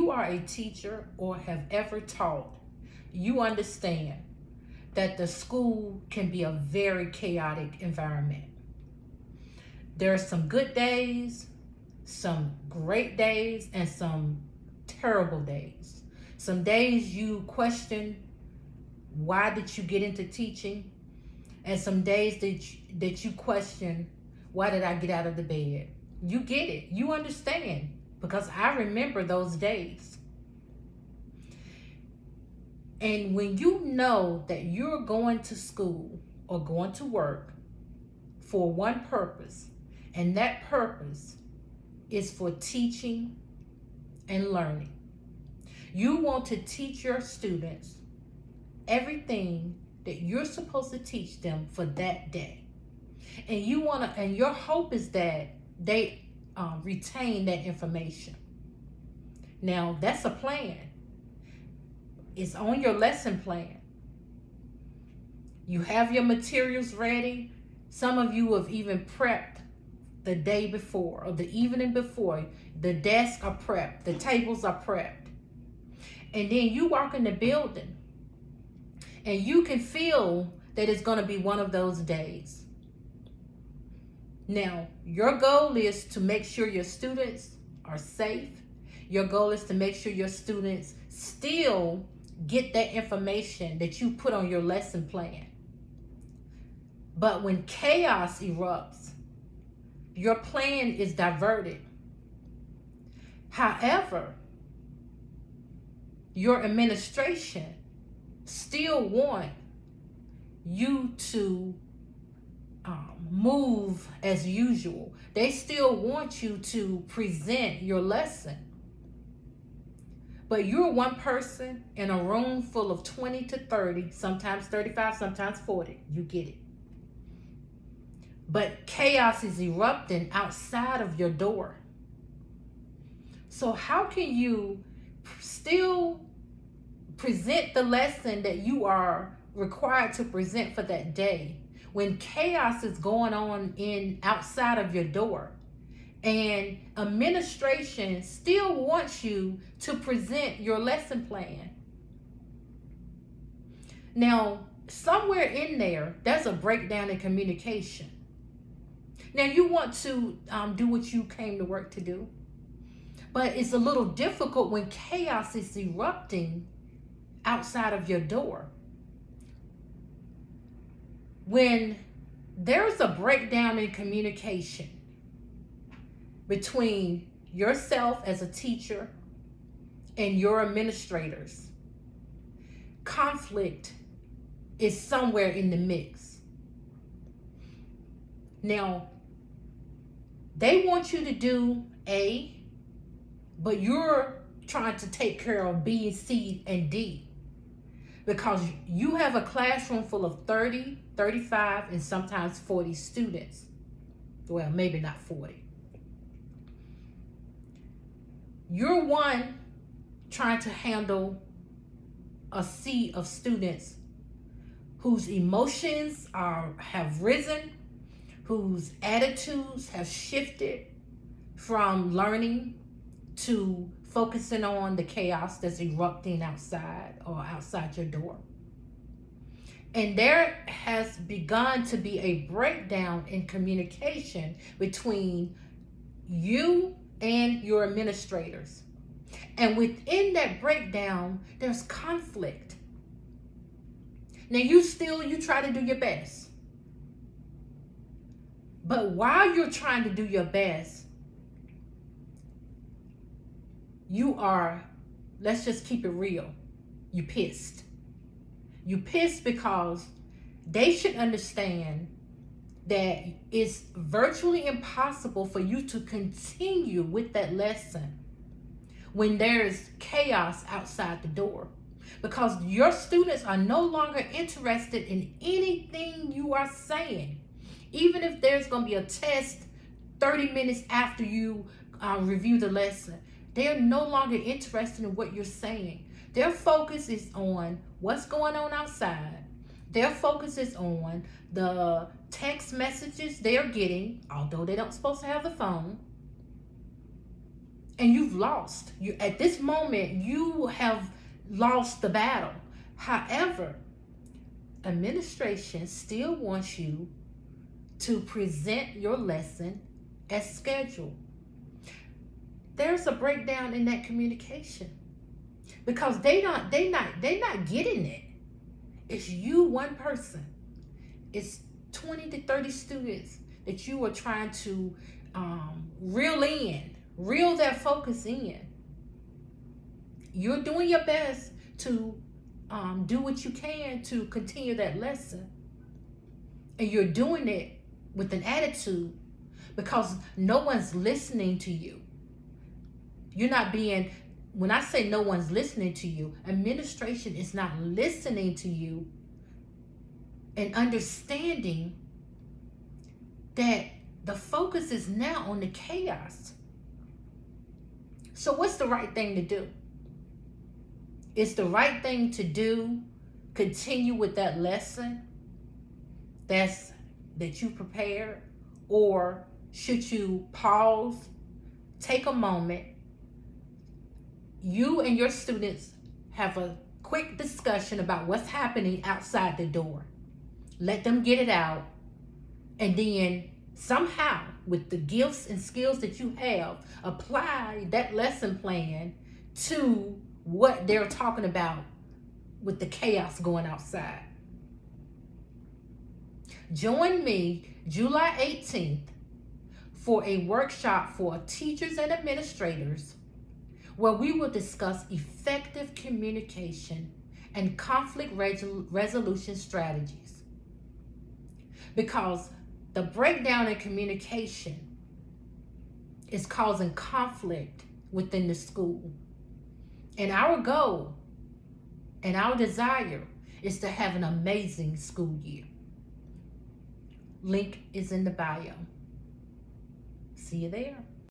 you are a teacher or have ever taught, you understand that the school can be a very chaotic environment. There are some good days, some great days, and some terrible days. Some days you question, why did you get into teaching? And some days that you question, why did I get out of the bed? You get it. You understand, because I remember those days. And when you know that you're going to school or going to work for one purpose, and that purpose is for teaching and learning. You want to teach your students everything that you're supposed to teach them for that day. And your hope is that they retain that information. Now, that's a plan. It's on your lesson plan. You have your materials ready. Some of you have even prepped the day before or the evening before. The desks are prepped, the tables are prepped. And then you walk in the building and you can feel that it's going to be one of those days. Now, your goal is to make sure your students are safe. Your goal is to make sure your students still get that information that you put on your lesson plan. But when chaos erupts, your plan is diverted. However, your administration still want you to move as usual. They still want you to present your lesson. But you're one person in a room full of 20 to 30, sometimes 35, sometimes 40. You get it. But chaos is erupting outside of your door. So how can you still present the lesson that you are required to present for that day when chaos is going on outside of your door? And administration still wants you to present your lesson plan. Now, somewhere in there's a breakdown in communication. Now, you want to do what you came to work to do, but it's a little difficult when chaos is erupting outside of your door. When there's a breakdown in communication between yourself as a teacher and your administrators, conflict is somewhere in the mix. Now, they want you to do A, but you're trying to take care of B, C, and D because you have a classroom full of 30, 35, and sometimes 40 students. Well, maybe not 40. You're one trying to handle a sea of students whose emotions have risen, whose attitudes have shifted from learning to focusing on the chaos that's erupting outside or outside your door. And there has begun to be a breakdown in communication between you and your administrators. And within that breakdown, there's conflict. Now you try to do your best. But while you're trying to do your best, you are, let's just keep it real, you pissed. You pissed because they should understand that it's virtually impossible for you to continue with that lesson when there's chaos outside the door, because your students are no longer interested in anything you are saying. Even if there's going to be a test 30 minutes after you review the lesson, they're no longer interested in what you're saying. Their focus is on what's going on outside. Their focus is on the text messages they're getting, although they don't supposed to have the phone. and you've lost. You at this moment you have lost the battle. However, administration still wants you to present your lesson as scheduled. There's a breakdown in that communication because they're not getting it. It's you, one person. It's 20 to 30 students that you are trying to reel their focus in. You're doing your best to do what you can to continue that lesson, and you're doing it with an attitude because no one's listening to you. You're not being, when I say no one's listening to you, administration is not listening to you and understanding that the focus is now on the chaos. So what's the right thing to do? It's the right thing to do, continue with that lesson that you prepared, or should you pause, take a moment, you and your students have a quick discussion about what's happening outside the door. Let them get it out, and then somehow with the gifts and skills that you have, apply that lesson plan to what they're talking about with the chaos going outside. Join me July 18th for a workshop for teachers and administrators where we will discuss effective communication and conflict resolution strategies. Because the breakdown in communication is causing conflict within the school. And our goal and our desire is to have an amazing school year. Link is in the bio. See you there.